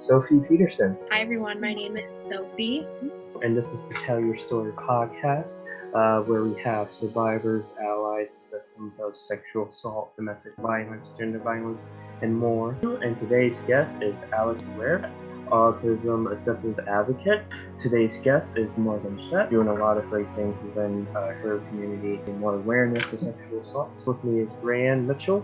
Sophie Peterson. Hi everyone, my name is Sophie. And this is the Tell Your Story podcast, where we have survivors, allies, victims of sexual assault, domestic violence, gender violence, and more. And today's guest is Alex Ware, autism acceptance advocate. Today's guest is Morgan Shett, doing a lot of great things within her community and more awareness of sexual assault. With me is Ryan Mitchell.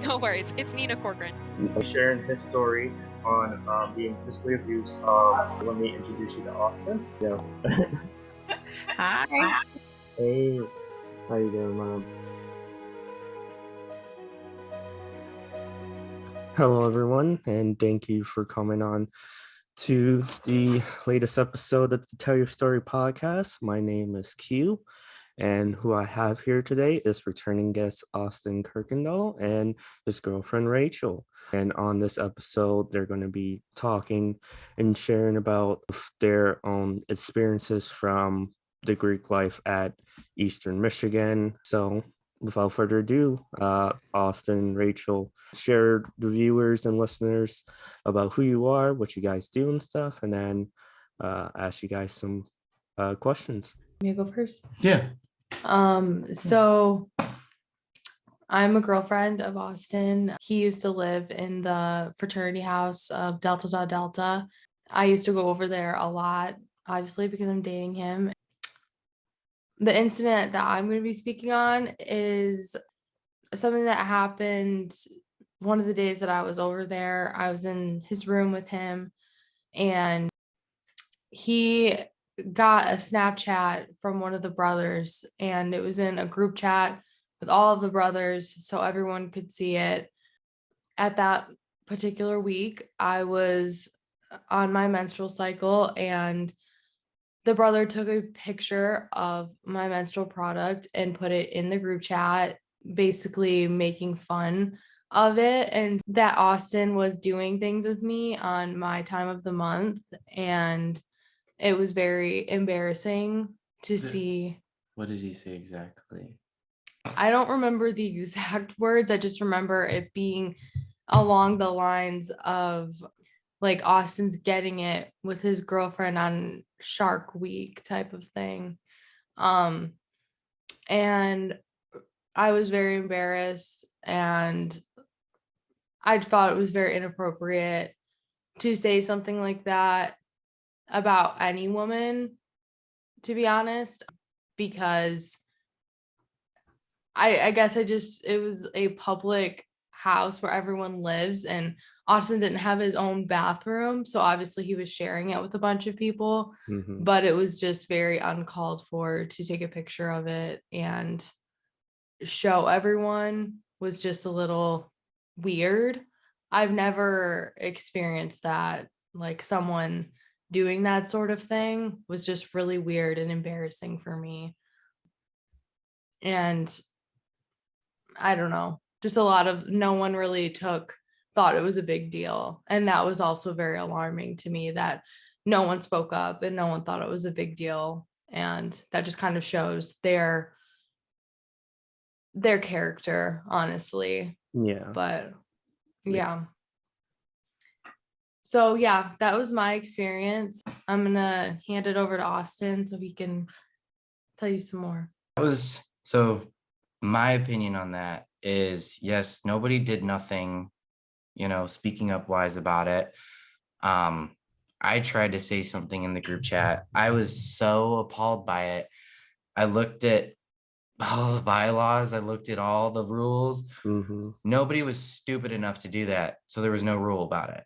No worries, it's Nina Corcoran. Sharing his story on being physically abused. Let me introduce you to Austin. Yeah. Hi. Hey, how you doing, Mom? Hello, everyone, and thank you for coming on to the latest episode of the Tell Your Story podcast. My name is Q, and who I have here today is returning guest Austin Kirkendall and his girlfriend Rachel. And on this episode, they're going to be talking and sharing about their own experiences from the Greek life at Eastern Michigan. So without further ado, Austin and Rachel, share the viewers and listeners about who you are, what you guys do and stuff, and then ask you guys some questions. Me go first? Yeah. So I'm a girlfriend of Austin. He used to live in the fraternity house of Delta Delta. I used to go over there a lot, obviously, because I'm dating him. The incident that I'm going to be speaking on is something that happened one of the days that I was over there. I was in his room with him, and he got a Snapchat from one of the brothers, and it was in a group chat with all of the brothers so everyone could see it. At that particular week, I was on my menstrual cycle, and the brother took a picture of my menstrual product and put it in the group chat, basically making fun of it, and that Austin was doing things with me on my time of the month, and it was very embarrassing to see. What did he say exactly? I don't remember the exact words. I just remember it being along the lines of like Austin's getting it with his girlfriend on Shark Week type of thing. And I was very embarrassed, and I thought it was very inappropriate to say something like that about any woman, to be honest, because I guess it was a public house where everyone lives, and Austin didn't have his own bathroom, so obviously he was sharing it with a bunch of people, but it was just very uncalled for to take a picture of it and show everyone. Was just a little weird. I've never experienced that, like someone doing that sort of thing was just really weird and embarrassing for me. And I don't know, just no one really thought it was a big deal. And that was also very alarming to me, that no one spoke up and no one thought it was a big deal. And that just kind of shows their character, honestly. Yeah. But yeah. So yeah, that was my experience. I'm gonna hand it over to Austin so he can tell you some more. So my opinion on that is, yes, nobody did nothing, speaking up wise about it. I tried to say something in the group chat. I was so appalled by it. I looked at all the bylaws. I looked at all the rules. Nobody was stupid enough to do that. So there was no rule about it,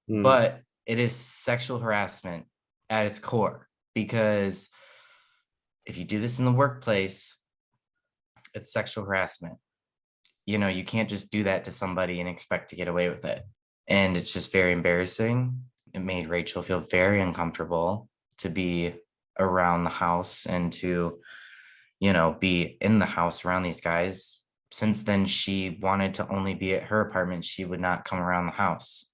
but it is sexual harassment at its core, because if you do this in the workplace, it's sexual harassment. You can't just do that to somebody and expect to get away with it. And it's just very embarrassing. It made Rachel feel very uncomfortable to be around the house and to, be in the house around these guys. Since then, she wanted to only be at her apartment. She would not come around the house.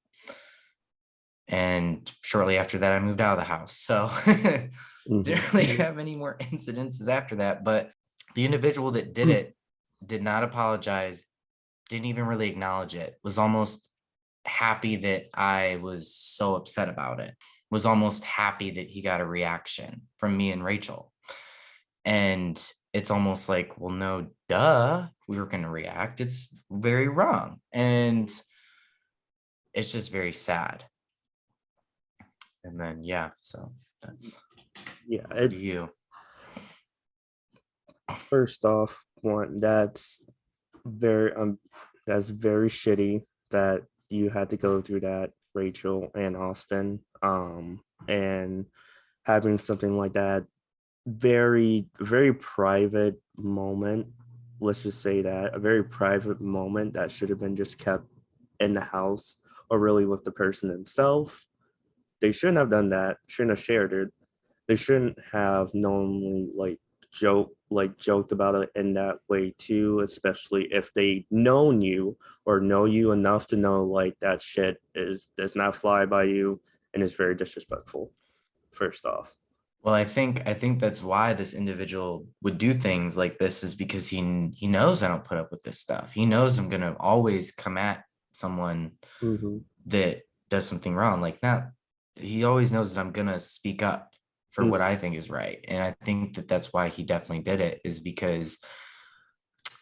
And shortly after that, I moved out of the house. So didn't really have any more incidences after that. But the individual that did it did not apologize, didn't even really acknowledge it, was almost happy that I was so upset about it, was almost happy that he got a reaction from me and Rachel. And it's almost like, well, no, duh, we were going to react. It's very wrong. And it's just very sad. And then, yeah, so that's you. First off, that's very shitty that you had to go through that, Rachel and Austin. And having something like that, very, very private moment. Let's just say that a very private moment that should have been just kept in the house or really with the person himself. They shouldn't have done that, shouldn't have shared it. They shouldn't have knowingly joked about it in that way too, especially if they known you or know you enough to know like that shit does not fly by you and is very disrespectful, first off. Well, I think that's why this individual would do things like this, is because he knows I don't put up with this stuff. He knows I'm gonna always come at someone that does something wrong. Like, not, he always knows that I'm gonna speak up for what I think is right. And I think that that's why he definitely did it, is because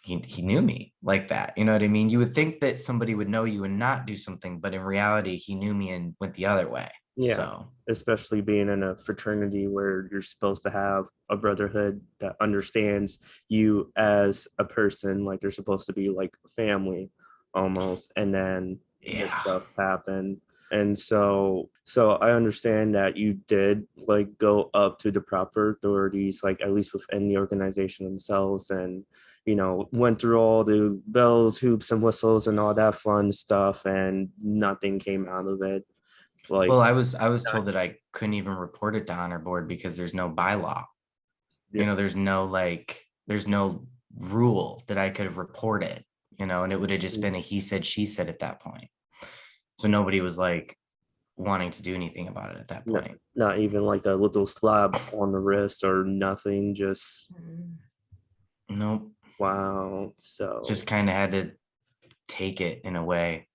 he knew me like that. You know what I mean? You would think that somebody would know you and not do something, but in reality, he knew me and went the other way. Yeah. So, especially being in a fraternity where you're supposed to have a brotherhood that understands you as a person, like they're supposed to be like family almost, and then this stuff happened. And so I understand that you did like go up to the proper authorities, like at least within the organization themselves, and went through all the bells, hoops, and whistles and all that fun stuff, and nothing came out of it. Like, well, I was told that I couldn't even report it to honor board because there's no bylaw. Yeah. There's no rule that I could have reported, and it would have just been a he said, she said at that point. So nobody was like wanting to do anything about it at that point. Not even like a little slap on the wrist or nothing, just nope. Wow. So just kind of had to take it in a way,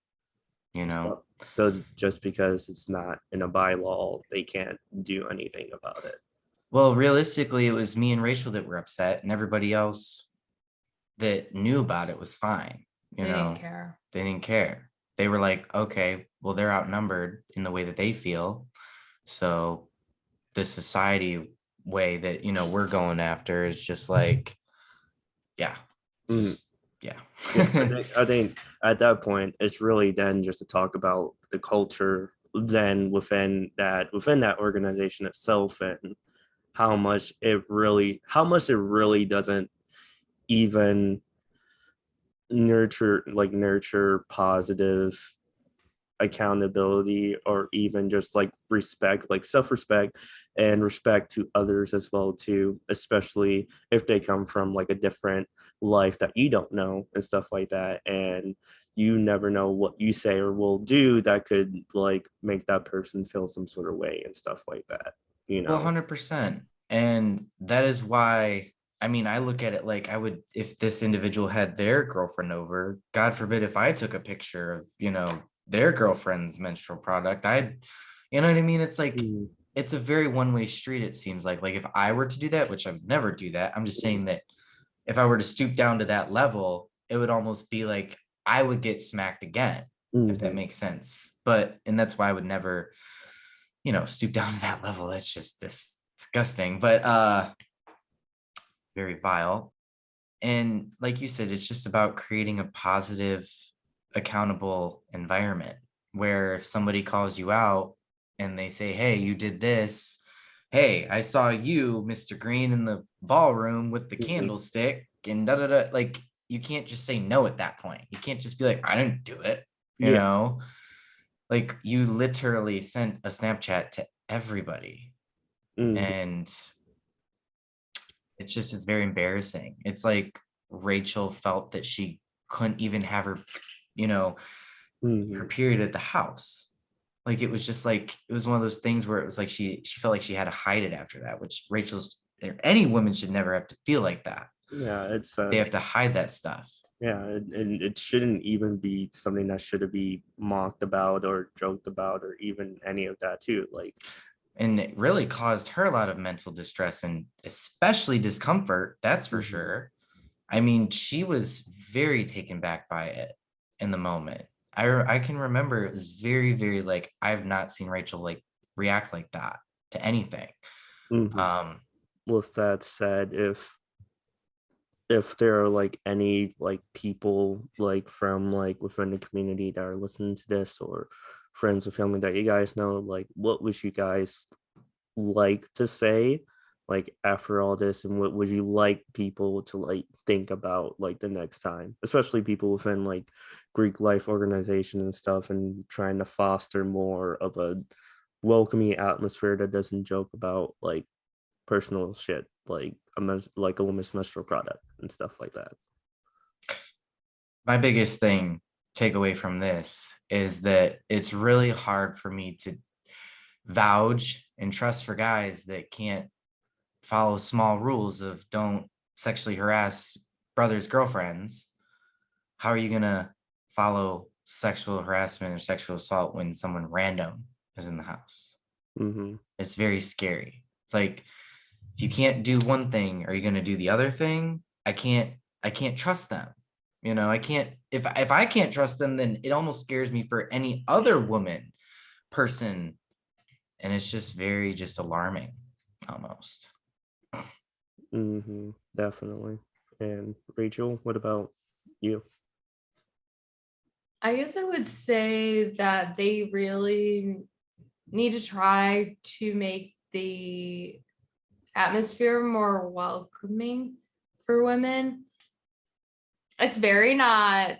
So just because it's not in a bylaw, they can't do anything about it. Well, realistically, it was me and Rachel that were upset, and everybody else that knew about it was fine. They didn't care. They didn't care. They were like, okay, well, they're outnumbered in the way that they feel. So the society way that, we're going after is just like, yeah. Yeah. I think at that point, it's really then just to talk about the culture then within that organization itself, and how much it really doesn't even nurture positive accountability, or even just like respect, like self-respect and respect to others as well too, especially if they come from like a different life that you don't know and stuff like that, and you never know what you say or will do that could like make that person feel some sort of way and stuff like that. Well, 100%. And that is why, I look at it like, I would, if this individual had their girlfriend over, God forbid if I took a picture of, their girlfriend's menstrual product, you know what I mean? It's like, it's a very one-way street, it seems like if I were to do that, which I would never do that, I'm just saying that if I were to stoop down to that level, it would almost be like I would get smacked again, if that makes sense. And that's why I would never, stoop down to that level. It's just disgusting, but very vile. And like you said, it's just about creating a positive, accountable environment where if somebody calls you out and they say, hey, you did this, hey, I saw you, Mr. Green, in the ballroom with the candlestick and da da da, like, you can't just say no at that point. You can't just be like, I didn't do it, you know? Like, you literally sent a Snapchat to everybody. And it's very embarrassing. It's like Rachel felt that she couldn't even have her, her period at the house. Like, it was just like, it was one of those things where it was like she felt like she had to hide it after that, which any woman should never have to feel like that. Yeah, it's they have to hide that stuff. Yeah, and it shouldn't even be something that should be mocked about or joked about or even any of that too. Like, And it really caused her a lot of mental distress and especially discomfort, that's for Mhm. sure. I mean, she was very taken back by it in the moment. I can remember it was very, very like, I've not seen Rachel like react like that to anything. Mhm. Um, With that said, if there are like any like people like from like within the community that are listening to this, or friends or family that you guys know, like what would you guys like to say like after all this, and what would you like people to like think about like the next time, especially people within like Greek life organization and stuff, and trying to foster more of a welcoming atmosphere that doesn't joke about like personal shit like like a woman's menstrual product and stuff like that. my biggest thing takeaway from this is that it's really hard for me to vouch and trust for guys that can't follow small rules of don't sexually harass brothers' girlfriends. How are you gonna follow sexual harassment or sexual assault when someone random is in the house? Mm-hmm. It's very scary. It's like if you can't do one thing, are you gonna do the other thing? I can't trust them. I can't if I can't trust them, then it almost scares me for any other woman, person, and it's just very just alarming almost. Mm-hmm. Definitely. And Rachel, what about you? I guess I would say that they really need to try to make the atmosphere more welcoming for women. It's very not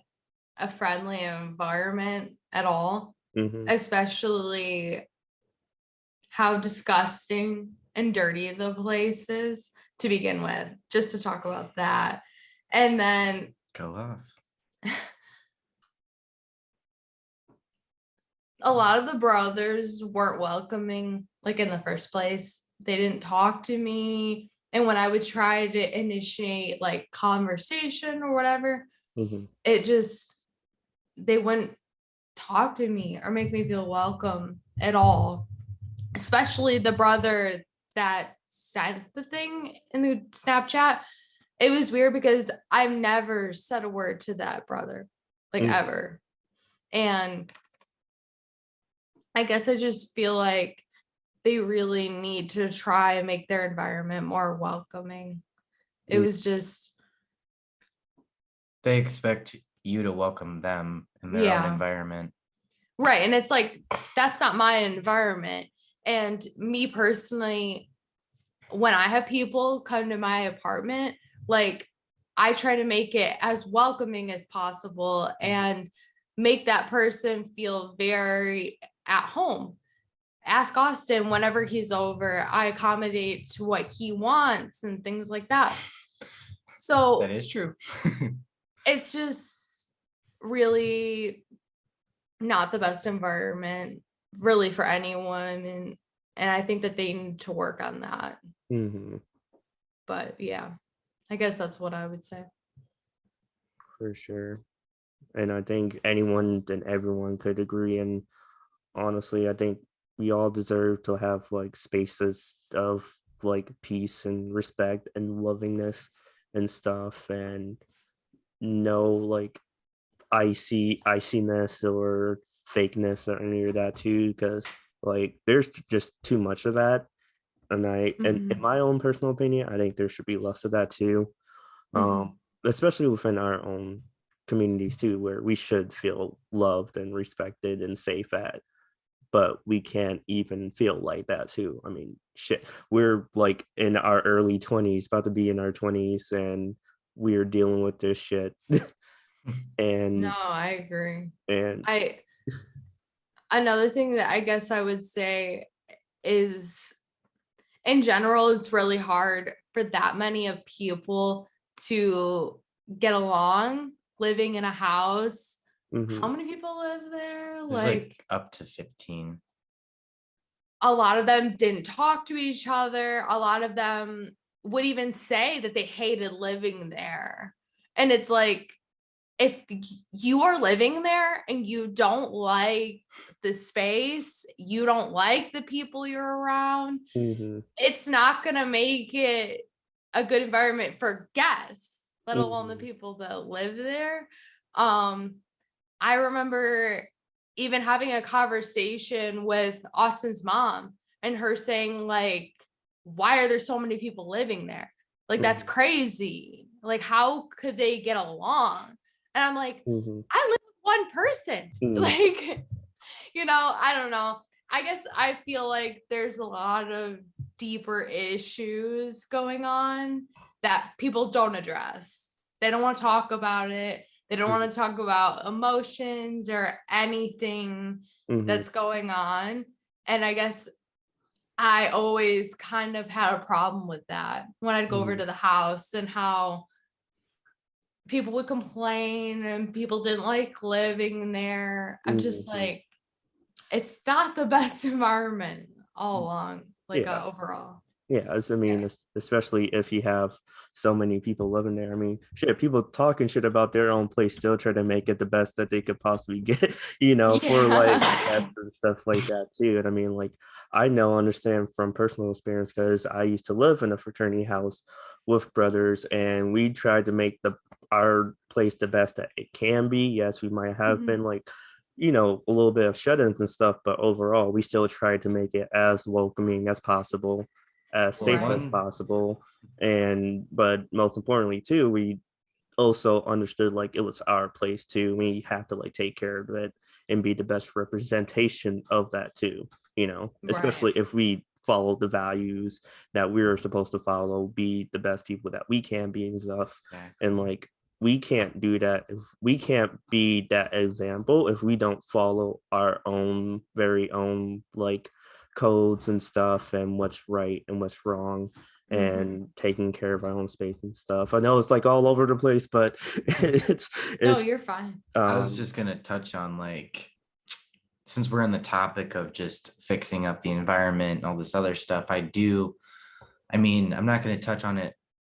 a friendly environment at all, Mm-hmm. especially how disgusting and dirty the place is to begin with, just to talk about that. And then Go off. a lot of the brothers weren't welcoming, like in the first place. They didn't talk to me. And when I would try to initiate like conversation or whatever, Mm-hmm. it just, they wouldn't talk to me or make me feel welcome at all. Especially the brother that said the thing in the Snapchat. It was weird because I've never said a word to that brother, like Mm-hmm. ever. And I guess I just feel like they really need to try and make their environment more welcoming. It was just, They expect you to welcome them in their own yeah, environment. right. And it's like, that's not my environment. And me personally, when I have people come to my apartment, like I try to make it as welcoming as possible and make that person feel very at home. Ask Austin whenever he's over, I accommodate to what he wants and things like that. That So is true. it's just really not the best environment really for anyone. And I think that they need to work on that. Mm-hmm. But yeah, I guess that's what I would say. For sure. And I think anyone and everyone could agree. And honestly, I think we all deserve to have like spaces of like peace and respect and lovingness and stuff, and no like iciness or fakeness or any of that too, because like there's just too much of that. And and in Mhm. my own personal opinion, I think there should be less of that too. Mhm. Especially within our own communities too, where we should feel loved and respected and safe at, but we can't even feel like that too. I mean, shit, we're like in our early 20s, about to be in our 20s, and we're dealing with this shit. No, and I agree. and I Another thing that I guess I would say is in general, it's really hard for that many of people to get along living in a house. How Mhm. many people live there? There's like up to 15. A lot of them didn't talk to each other. A lot of them would even say that they hated living there. And it's like, if you are living there and you don't like the space, you don't like the people you're around, it's not going to make it a good environment for guests, let alone the people that live there. I remember even having a conversation with Austin's mom and her saying, like, why are there so many people living there? Like, that's crazy. Like, how could they get along? And I'm like, I live with one person. Like, I don't know. I guess I feel like there's a lot of deeper issues going on that people don't address. They don't want to talk about it. They don't want to talk about emotions or anything that's going on. And I guess I always kind of had a problem with that when I'd go over to the house and how people would complain and people didn't like living there. I'm just like, it's not the best environment all along, like overall. Yeah, I mean, especially if you have so many people living there. I mean, shit, people talking shit about their own place, still try to make it the best that they could possibly get, for like guests and stuff like that too. And I mean, like, I understand from personal experience because I used to live in a fraternity house with brothers, and we tried to make our place the best that it can be. Yes, we might have been like, a little bit of shut-ins and stuff, but overall, we still tried to make it as welcoming as possible, as safe as possible. But most importantly too, we also understood like it was our place too. We have to like take care of it and be the best representation of that too, especially if we follow the values that we're supposed to follow, be the best people that we can be and stuff. And like, we can't do that if we can't be that example if we don't follow our own very own like codes and stuff and what's right and what's wrong and taking care of our own space and stuff. I know it's like all over the place, but it's no, you're fine. I was just gonna touch on, like, since we're on the topic of just fixing up the environment and all this other stuff, I'm not going to touch on it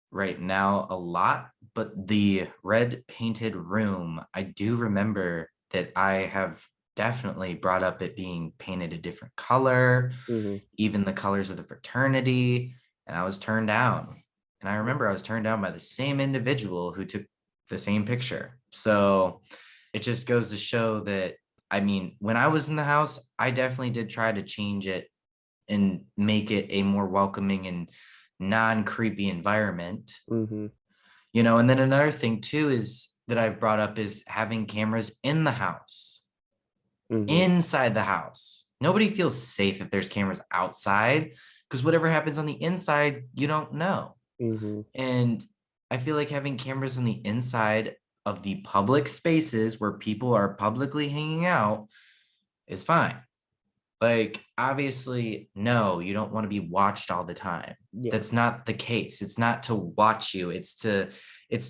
right now a lot, but the red painted room, I do remember that I have definitely brought up it being painted a different color, even the colors of the fraternity, and I was turned down. And I remember I was turned down by the same individual who took the same picture. So it just goes to show that, when I was in the house, I definitely did try to change it and make it a more welcoming and non-creepy environment. And then another thing too is that I've brought up is having cameras in the house, inside the house. Nobody feels safe if there's cameras outside, because whatever happens on the inside, you don't know. And I feel like having cameras on the inside of the public spaces where people are publicly hanging out is fine. Like, obviously, no, you don't want to be watched all the time. That's not the case. It's not to watch you. It's to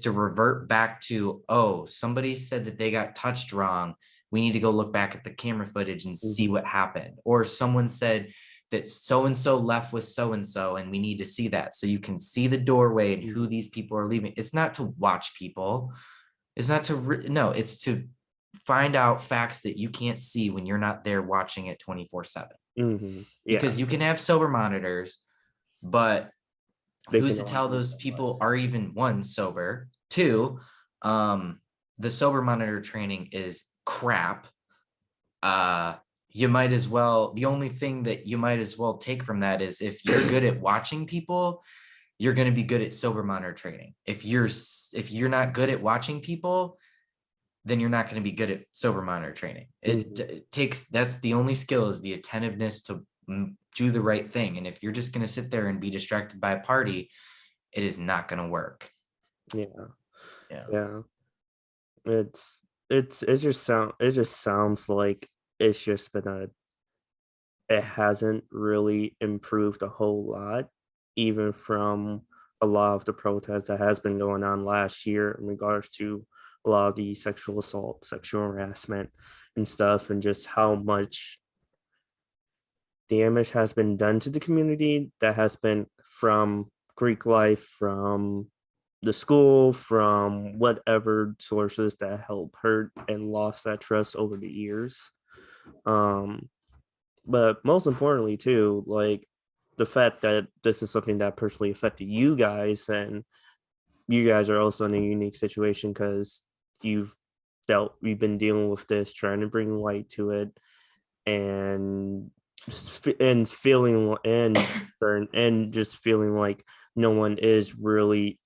revert back to, oh, somebody said that they got touched wrong. We need to go look back at the camera footage and see what happened. Or someone said that so-and-so left with so-and-so, and we need to see that. So you can see the doorway and who these people are leaving. It's not to watch people. It's not to, it's to find out facts that you can't see when you're not there watching it 24/7. Because you can have sober monitors, but who's to tell those people are even, one, sober, two, the sober monitor training is crap. You might as well, the only thing that you might as well take from that is, if you're good at watching people, you're going to be good at sober monitor training. If you're not good at watching people, then you're not going to be good at sober monitor training. It takes, that's the only skill, is the attentiveness to do the right thing. And if you're just going to sit there and be distracted by a party, it is not going to work. Yeah. It just sounds like it's just been it hasn't really improved a whole lot, even from a lot of the protests that has been going on last year in regards to a lot of the sexual assault, sexual harassment and stuff, and just how much damage has been done to the community that has been from Greek life, from the school, from whatever sources that help hurt and lost that trust over the years. Um, but most importantly, too, like the fact that this is something that personally affected you guys, and you guys are also in a unique situation because you've been dealing with this, trying to bring light to it, and feeling and just feeling like no one is really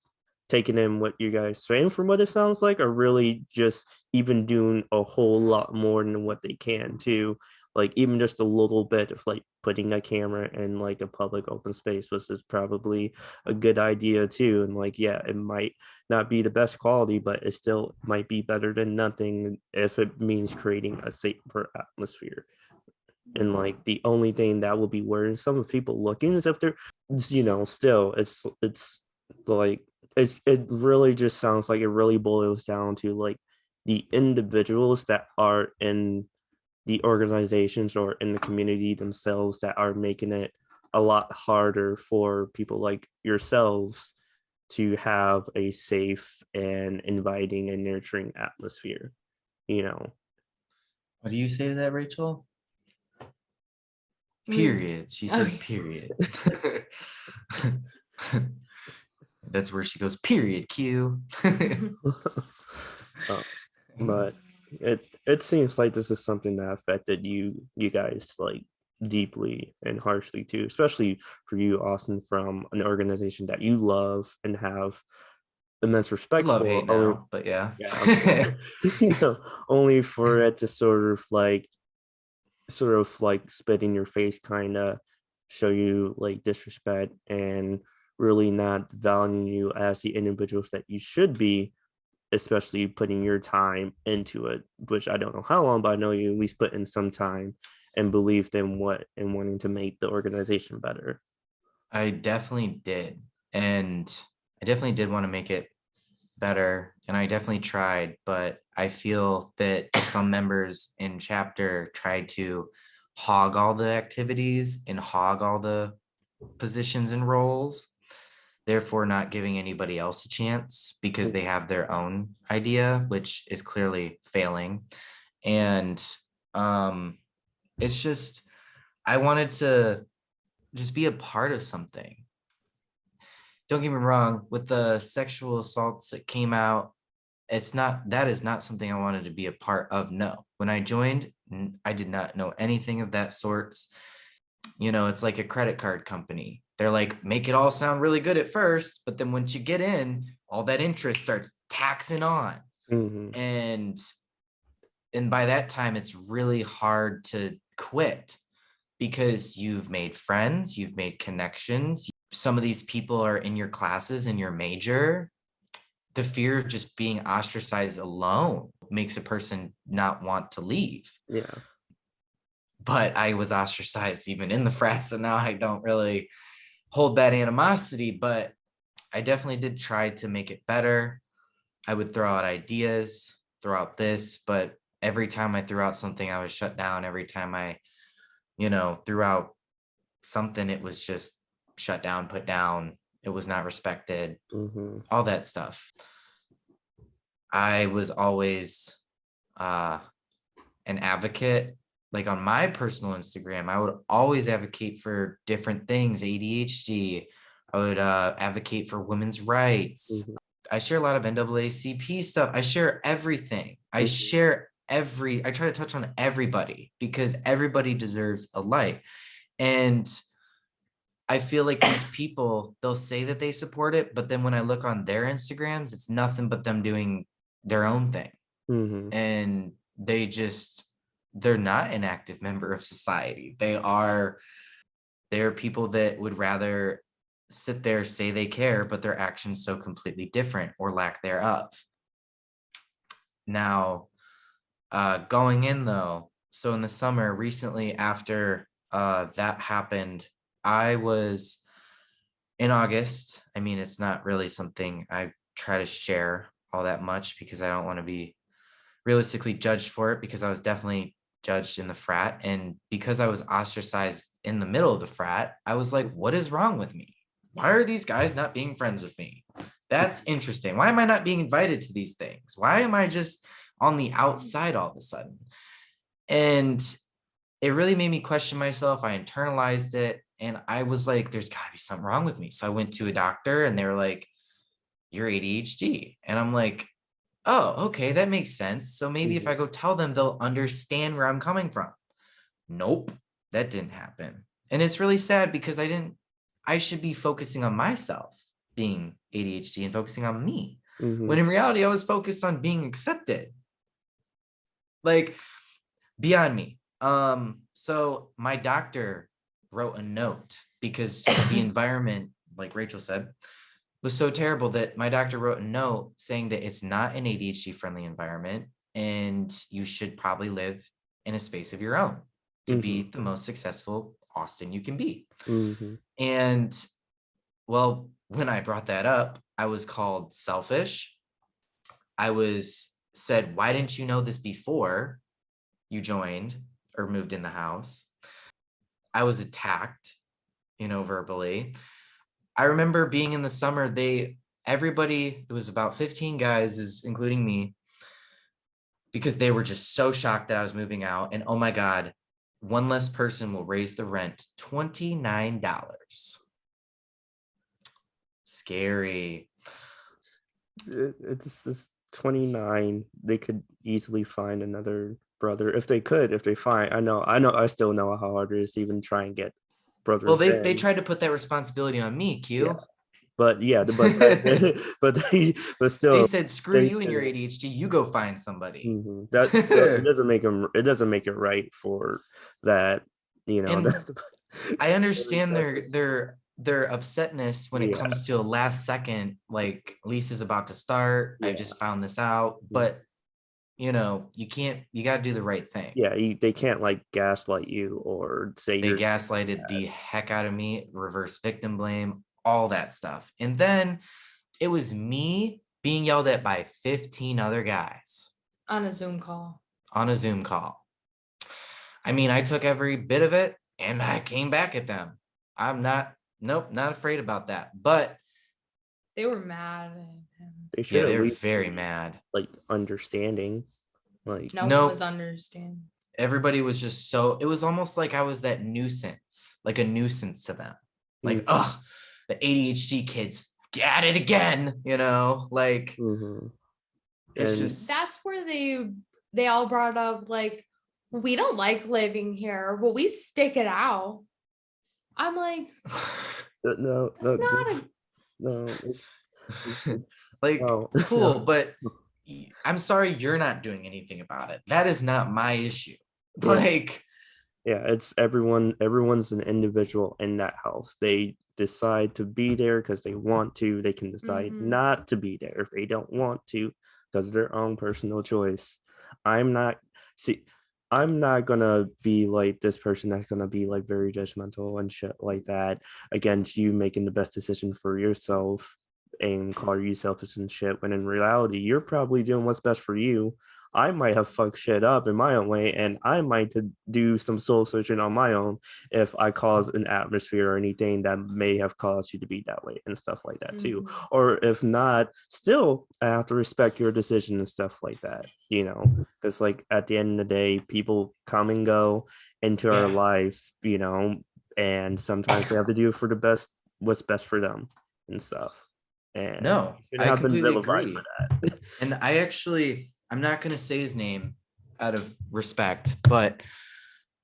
taking in what you guys saying, from what it sounds like, are really just even doing a whole lot more than what they can too. Like even just a little bit of like putting a camera in like a public open space was is probably a good idea too. And like, yeah, it might not be the best quality, but it still might be better than nothing if it means creating a safer atmosphere. And like the only thing that will be worrisome of people looking is if they're, still it's like it really just sounds like it really boils down to like the individuals that are in the organizations or in the community themselves that are making it a lot harder for people like yourselves to have a safe and inviting and nurturing atmosphere, you know. What do you say to that, Rachel? Mm, Period. She says okay. period. That's where she goes, period, Q. But it seems like this is something that affected you guys like deeply and harshly too, especially for you, Austin, from an organization that you love and have immense respect Love for. hate Only, now, but yeah. only for it to sort of like spit in your face, kind of show you like disrespect and really not valuing you as the individuals that you should be, especially putting your time into it, which I don't know how long, but I know you at least put in some time and believed in what and wanting to make the organization better. I definitely did. And I definitely did want to make it better. And I definitely tried, but I feel that some members in chapter tried to hog all the activities and hog all the positions and roles, therefore not giving anybody else a chance because they have their own idea, which is clearly failing. And it's just, I wanted to just be a part of something. Don't get me wrong, with the sexual assaults that came out, that is not something I wanted to be a part of. No, when I joined, I did not know anything of that sorts. It's like a credit card company. They're like, make it all sound really good at first, but then once you get in, all that interest starts taxing on. Mm-hmm. And by that time, it's really hard to quit because you've made friends, you've made connections. Some of these people are in your classes, in your major. The fear of just being ostracized alone makes a person not want to leave. Yeah. But I was ostracized even in the frat, so now I don't really hold that animosity, but I definitely did try to make it better. I would throw out ideas, throw out this, but every time I threw out something, I was shut down. Every time I, threw out something, it was just shut down, put down. It was not respected, all that stuff. I was always an advocate. Like on my personal Instagram, I would always advocate for different things, ADHD. I would advocate for women's rights. I share a lot of NAACP stuff. I share everything. I try to touch on everybody because everybody deserves a light. And I feel like these people, they'll say that they support it, but then when I look on their Instagrams, it's nothing but them doing their own thing. And they're not an active member of society. They're people that would rather sit there, say they care, but their actions so completely different or lack thereof. Now, going in though, so in the summer recently after that happened, I was in August. I mean, it's not really something I try to share all that much because I don't want to be realistically judged for it, because I was definitely judged in the frat. And because I was ostracized in the middle of the frat, I was like, what is wrong with me? Why are these guys not being friends with me? That's interesting. Why am I not being invited to these things? Why am I just on the outside all of a sudden? And it really made me question myself. I internalized it and I was like, there's got to be something wrong with me. So I went to a doctor and they were like, you're ADHD. And I'm like, oh, okay, that makes sense. So maybe if I go tell them, they'll understand where I'm coming from. Nope, that didn't happen. And it's really sad because I should be focusing on myself being ADHD and focusing on me. When in reality, I was focused on being accepted. Like, beyond me. So my doctor wrote a note because the environment, like Rachel said, was so terrible that my doctor wrote a note saying that it's not an ADHD friendly environment and you should probably live in a space of your own to be the most successful Austin you can be. And well, when I brought that up, I was called selfish. I was said, why didn't you know this before you joined or moved in the house? I was attacked, verbally. I remember being in the summer, everybody, it was about 15 guys, including me, because they were just so shocked that I was moving out. And oh my God, one less person will raise the rent $29. Scary. It's 29. They could easily find another brother if they find. I still know how hard it is to even try and get brothers. Well, they tried to put that responsibility on me, Q. Yeah. But still, they said, screw you and your ADHD. You go find somebody. That it doesn't make them. It doesn't make it right for that. And I understand their upsetness when it comes to a last second, like Lisa's about to start. I just found this out, but you got to do the right thing. Yeah, they can't like gaslight you or say they gaslighted the heck out of me, reverse victim blame, all that stuff. And then it was me being yelled at by 15 other guys on a Zoom call. I mean, I took every bit of it and I came back at them. I'm not afraid about that. But they were mad at him. They were very mad. Like understanding. Like no one was understanding. Everybody was just it was almost like I was that nuisance, like a nuisance to them. Like, ugh, the ADHD kids at it again, like it's just. That's where they all brought up, like, we don't like living here, but we stick it out. I'm like, no, it's like, cool, but I'm sorry you're not doing anything about it. That is not my issue. Like, it's everyone's an individual in that house. They decide to be there because they want to. They can decide not to be there if they don't want to, because of their own personal choice. I'm not gonna be like this person that's gonna be like very judgmental and shit like that against you making the best decision for yourself and call you selfish and shit, when in reality you're probably doing what's best for you. I might have fucked shit up in my own way, and I might do some soul searching on my own if I cause an atmosphere or anything that may have caused you to be that way and stuff like that too. Or if not, still I have to respect your decision and stuff like that, because like at the end of the day, people come and go into our life, and sometimes we have to do it for what's best for them and stuff. And no, I completely agree for that. And I'm not going to say his name out of respect, but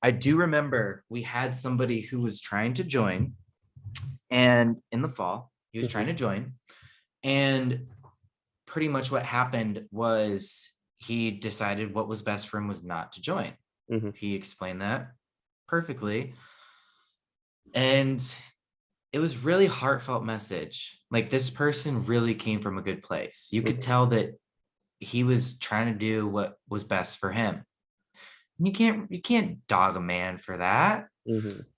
I do remember we had somebody who was trying to join, and in the fall, he was trying to join, and pretty much what happened was he decided what was best for him was not to join. He explained that perfectly. And it was really heartfelt message. Like, this person really came from a good place. You could tell that he was trying to do what was best for him. And you can't dog a man for that.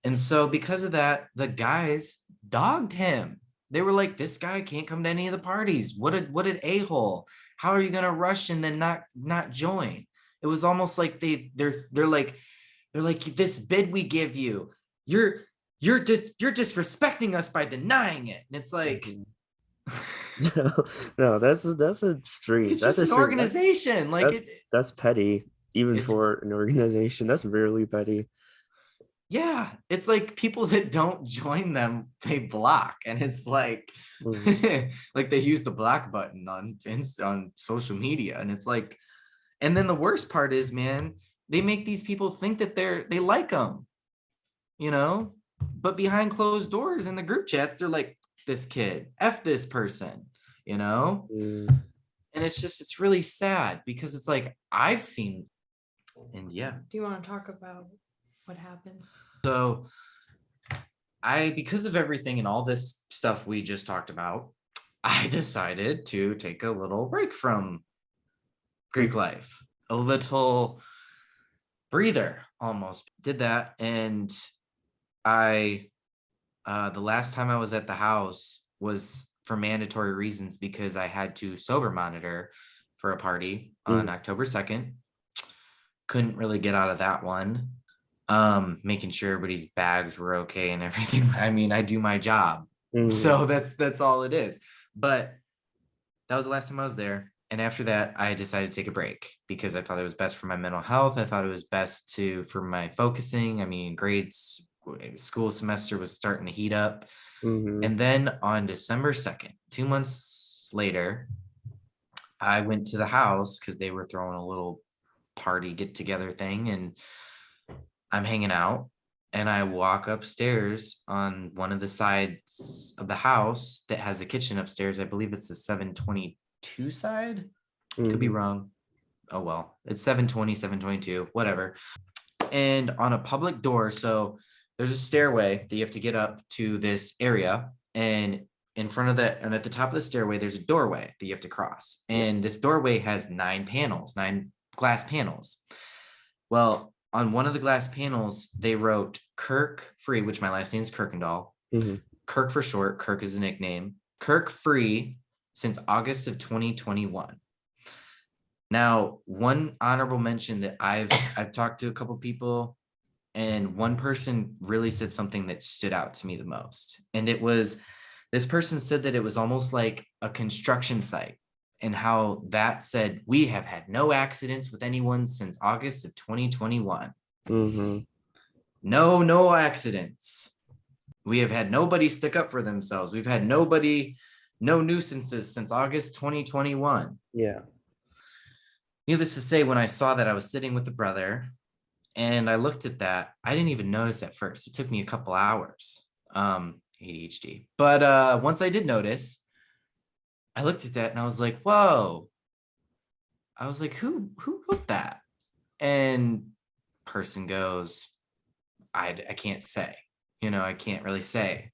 And so because of that, the guys dogged him. They were like, this guy can't come to any of the parties. What an a-hole. How are you gonna rush and then not join? It was almost like they're like, this bid we give you, you're disrespecting us by denying it. And it's like, No, that's a street. It's That's just a an street. organization. Like That's petty, even it's for an organization. That's really petty. yeah, it's like people that don't join them, they block. And it's like Mhm. like they use the block button on on social media. And it's like, and then the worst part is, man, they make these people think that they like them, you know, but behind closed doors in the group chats, they're like, this kid, F this person, you know? Mm. And it's just, it's really sad because it's like, I've seen, and yeah. Do you want to talk about what happened? So because of everything and all this stuff we just talked about, I decided to take a little break from Greek life, a little breather almost. Did that. And the last time I was at the house was for mandatory reasons because I had to sober monitor for a party on October 2nd. Couldn't really get out of that one. Making sure everybody's bags were okay and everything. I mean, I do my job. So that's all it is. But that was the last time I was there. And after that, I decided to take a break because I thought it was best for my mental health. I thought it was best for my focusing. I mean, grades, school semester was starting to heat up. And then on December 2nd, 2 months later, I went to the house because they were throwing a little party get together thing. And I'm hanging out and I walk upstairs on one of the sides of the house that has a kitchen upstairs. I believe it's the 722 side. Could be wrong. Oh, well, it's 720, 722, whatever. And on a public door, so there's a stairway that you have to get up to this area. And in front of that, and at the top of the stairway, there's a doorway that you have to cross. And this doorway has 9 glass panels. Well, on one of the glass panels, they wrote Kirk Free, which my last name is Kirkendall. Kirk for short. Kirk is a nickname. Kirk Free since August of 2021. Now, one honorable mention that I've talked to a couple people, and one person really said something that stood out to me the most. And it was, this person said that it was almost like a construction site, and how that said, we have had no accidents with anyone since August of 2021. No accidents. We have had nobody stick up for themselves. We've had no nuisances since August 2021. Yeah. Needless to say, when I saw that, I was sitting with a brother and I looked at that. I didn't even notice at first. It took me a couple hours, ADHD. But once I did notice, I looked at that and I was like, whoa. I was like, who wrote that? And person goes, I can't say, I can't really say.